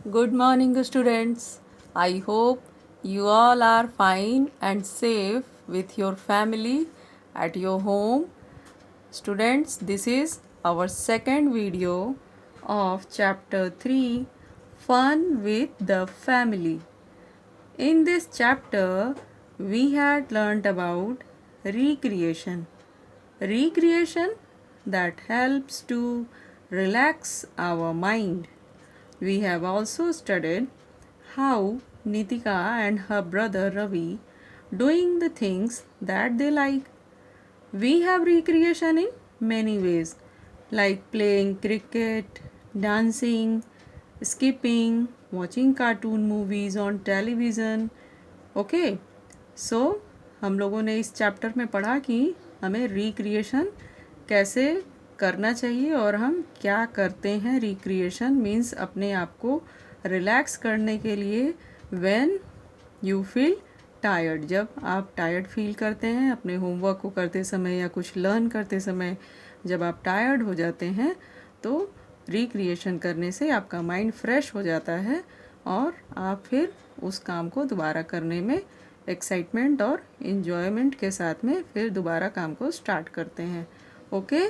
Good morning, students. I hope you all are fine and safe with your family at your home. Students, this is our second video of chapter 3 Fun with the Family. In this chapter, we had learnt about recreation. Recreation that helps to relax our mind. We have also studied how Nitika and her brother Ravi doing the things that they like. We have recreation in many ways like playing cricket, dancing, skipping, watching cartoon movies on television. Okay, so हम लोगों ने इस chapter में पढ़ा कि हमें recreation कैसे करना चाहिए और हम क्या करते हैं. रिक्रिएशन मीन्स अपने आप को रिलैक्स करने के लिए व्हेन यू फील टायर्ड. जब आप टायर्ड फील करते हैं अपने होमवर्क को करते समय या कुछ लर्न करते समय, जब आप टायर्ड हो जाते हैं तो रिक्रिएशन करने से आपका माइंड फ्रेश हो जाता है और आप फिर उस काम को दोबारा करने में एक्साइटमेंट और इन्जॉयमेंट के साथ में फिर दोबारा काम को स्टार्ट करते हैं. Okay,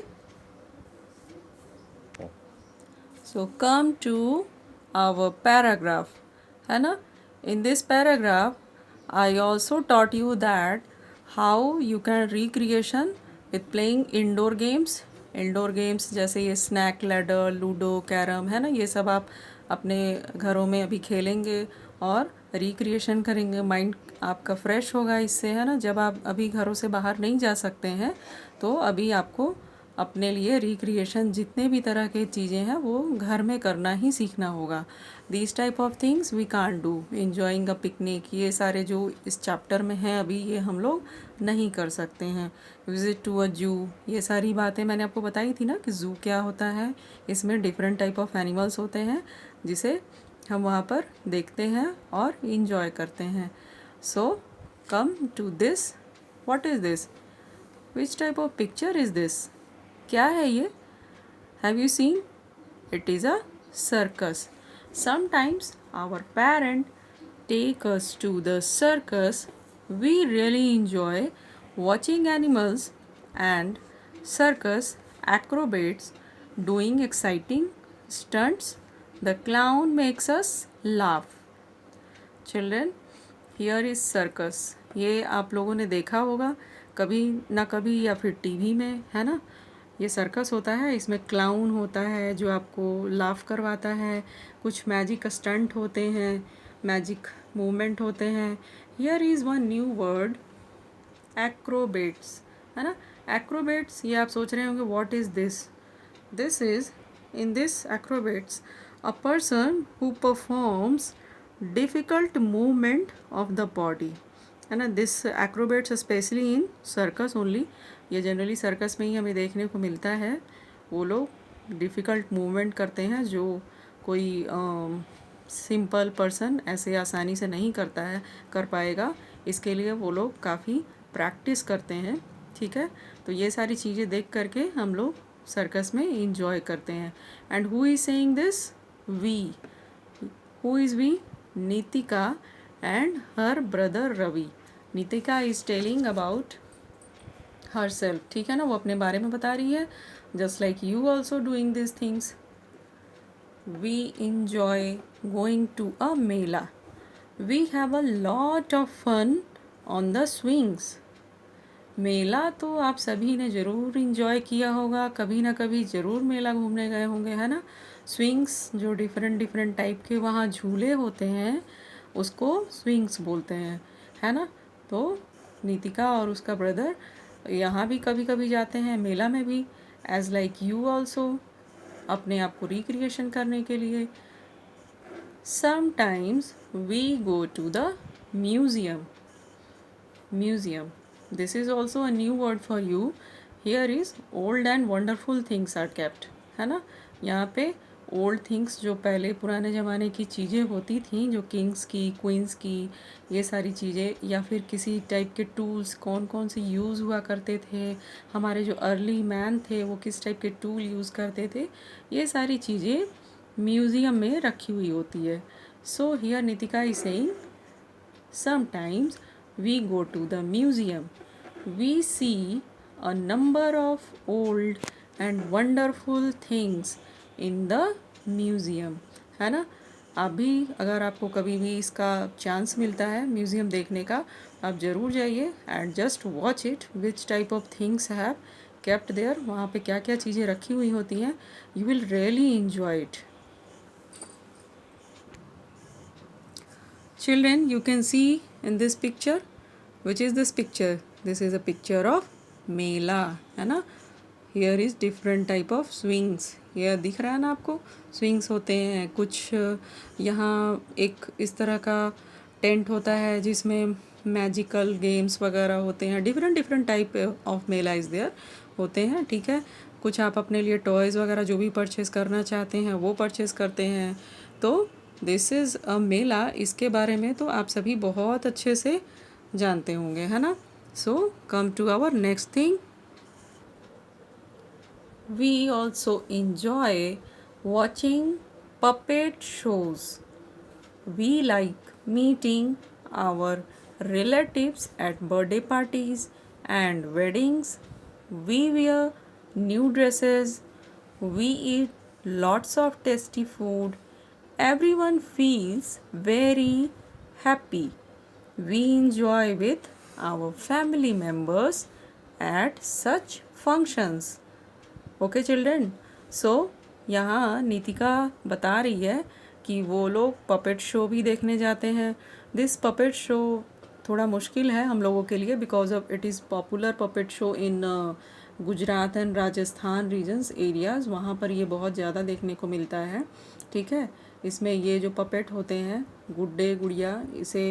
so come to our paragraph, है ना. In this paragraph I also taught you that how you can recreation with playing indoor games. Indoor games जैसे ये स्नैक लैडर, लूडो, कैरम, है ना, ये सब आप अपने घरों में अभी खेलेंगे और रिक्रिएशन करेंगे. माइंड आपका फ्रेश होगा इससे, है ना. जब आप अभी घरों से बाहर नहीं जा सकते हैं तो अभी आपको अपने लिए रिक्रिएशन जितने भी तरह के चीज़ें हैं वो घर में करना ही सीखना होगा. These type of things we can't do. Enjoying a picnic, ये सारे जो इस चैप्टर में हैं अभी ये हम लोग नहीं कर सकते हैं. विज़िट टू अ जू, ये सारी बातें मैंने आपको बताई थी ना कि ज़ू क्या होता है. इसमें डिफरेंट टाइप ऑफ एनिमल्स होते हैं जिसे हम वहाँ पर देखते हैं और इंजॉय करते हैं. So come to this. What is this? Which type of picture is this? क्या है ये? Have you seen? It is a circus. Sometimes our parent take us to the circus. We really enjoy watching animals and circus acrobats doing exciting stunts. The clown makes us laugh. Children, here is circus. ये आप लोगों ने देखा होगा कभी ना कभी या फिर टीवी में, है ना. ये सर्कस होता है, इसमें क्लाउन होता है जो आपको लाफ करवाता है. कुछ मैजिक स्टंट होते हैं, मैजिक मूवमेंट होते हैं. Here is one new word, acrobats, है ना. एक्रोबेट्स, ये आप सोच रहे होंगे what is this. This is, in this acrobats, a person who performs difficult movement of the body, है ना. This acrobats specially in circus only. ये जनरली सर्कस में ही हमें देखने को मिलता है. वो लोग डिफ़िकल्ट मूवमेंट करते हैं जो कोई सिंपल पर्सन ऐसे आसानी से नहीं करता है, कर पाएगा. इसके लिए वो लोग काफ़ी प्रैक्टिस करते हैं. ठीक है, तो ये सारी चीज़ें देख करके हम लोग सर्कस में इंजॉय करते हैं. And who is saying this? We. Who is we? Nitika and her brother Ravi. Nitika is telling about herself. ठीक है ना, वो अपने बारे में बता रही है. Just like you also doing this things. We enjoy going to a mela. We have a lot of fun on the swings. मेला तो आप सभी ने ज़रूर इंजॉय किया होगा, कभी ना कभी ज़रूर मेला घूमने गए होंगे, है ना. स्विंग्स जो डिफरेंट डिफरेंट टाइप के वहाँ झूले होते हैं उसको स्विंग्स बोलते हैं, है ना. तो नीतिका और उसका ब्रदर यहाँ भी कभी कभी जाते हैं, मेला में भी, एज लाइक यू ऑल्सो, अपने आप को रिक्रिएशन करने के लिए. Sometimes we go to the museum. Museum, this is also a new word for you. Here is old and wonderful things are kept, है ना. यहाँ पे ओल्ड थिंग्स, जो पहले पुराने ज़माने की चीज़ें होती थी, जो किंग्स की, क्वींस की, ये सारी चीज़ें, या फिर किसी टाइप के टूल्स कौन कौन से यूज़ हुआ करते थे, हमारे जो अर्ली मैन थे वो किस टाइप के टूल यूज़ करते थे, ये सारी चीज़ें म्यूज़ियम में रखी हुई होती है. So here Nitika is saying sometimes we go to the museum. We see a number of old and wonderful things in the museum. है ना. अभी अगर आपको कभी भी इसका चांस मिलता है म्यूज़ियम देखने का, आप ज़रूर जाइए and just watch it which type of things have kept there. वहाँ पे क्या क्या चीज़ें रखी हुई होती हैं. You will really enjoy it. Children, you can see in this picture. Which is this picture? This is a picture of मेला, है ना. Here is different type of swings. Here दिख रहा है ना आपको. swings होते हैं कुछ. यहाँ एक इस तरह का टेंट होता है जिसमें मैजिकल गेम्स वगैरह होते हैं. Different different type of mela is there होते हैं. ठीक है. कुछ आप अपने लिए टॉयज़ वगैरह जो भी परचेज़ करना चाहते हैं वो परचेज़ करते हैं. तो दिस इज़ अ मेला. इसके बारे में तो आप सभी बहुत अच्छे से जानते होंगे, है ना. So come to our next thing. We also enjoy watching puppet shows. We like meeting our relatives at birthday parties and weddings. We wear new dresses. We eat lots of tasty food. Everyone feels very happy. We enjoy with our family members at such functions. Okay children. So यहाँ नीतिका बता रही है कि वो लोग puppet show भी देखने जाते हैं. दिस पपेट शो थोड़ा मुश्किल है हम लोगों के लिए because of it is popular puppet show in Gujarat and Rajasthan regions areas. वहाँ पर ये बहुत ज़्यादा देखने को मिलता है. ठीक है. इसमें ये जो पपेट होते हैं गुड्डे गुड़िया, इसे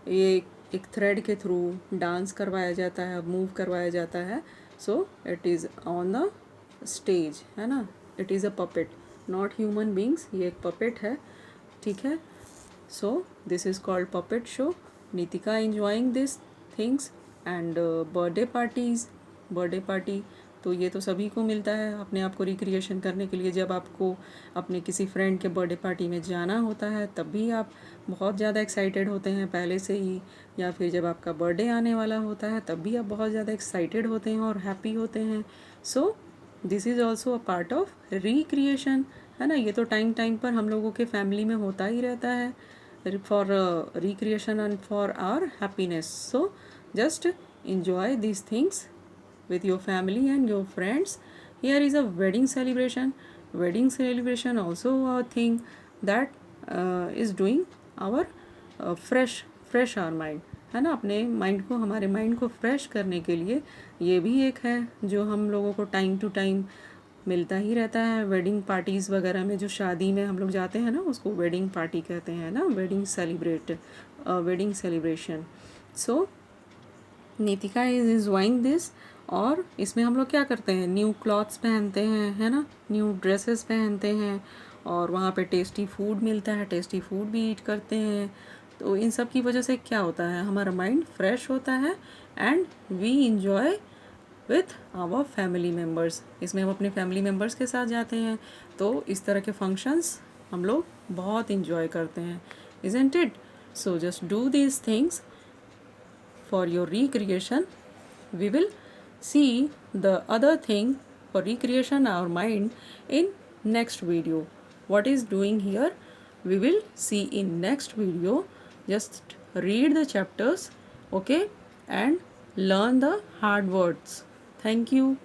ये एक थ्रेड के थ्रू डांस करवाया जाता है, मूव करवाया जाता है. So it is on the stage, है ना. It is a puppet, not human beings. ये एक पपेट है. ठीक है. So this is called puppet show. Nitika enjoying this things and birthday parties. Birthday party तो ये तो सभी को मिलता है अपने आप को रिक्रिएशन करने के लिए. जब आपको अपने किसी फ्रेंड के बर्थडे पार्टी में जाना होता है तब भी आप बहुत ज़्यादा एक्साइटेड होते हैं पहले से ही, या फिर जब आपका बर्थडे आने वाला होता है तब भी आप बहुत ज़्यादा एक्साइटेड होते हैं और हैप्पी होते हैं. So this is also a part of recreation, है ना. ये तो टाइम टाइम पर हम लोगों के फैमिली में होता ही रहता है for recreation and for our happiness. So just enjoy these things with your family and your friends. Here is a wedding celebration. Wedding celebration also a thing that is doing our fresh our mind, है ना. अपने mind को, हमारे mind को fresh करने के लिए ये भी एक है जो हम लोगों को टाइम टू टाइम मिलता ही रहता है. वेडिंग पार्टीज़ वगैरह में जो शादी में हम लोग जाते हैं ना उसको वेडिंग पार्टी कहते हैं ना. Wedding celebration. So Nitika is enjoying this. और इसमें हम लोग क्या करते हैं, न्यू क्लॉथ्स पहनते हैं, है ना. न्यू ड्रेसेस पहनते हैं और वहाँ पे टेस्टी फूड मिलता है, टेस्टी फूड भी ईट करते हैं. तो इन सब की वजह से क्या होता है, हमारा माइंड फ्रेश होता है and we enjoy with our family members. इसमें हम अपने फैमिली मेम्बर्स के साथ जाते हैं तो इस तरह के फंक्शंस हम लोग बहुत इंजॉय करते हैं. Isn't it. So just do these things for your recreation. We will see the other thing for recreation our mind in next video. What is doing here we will see in next video. Just read the chapters, okay, and learn the hard words. Thank you.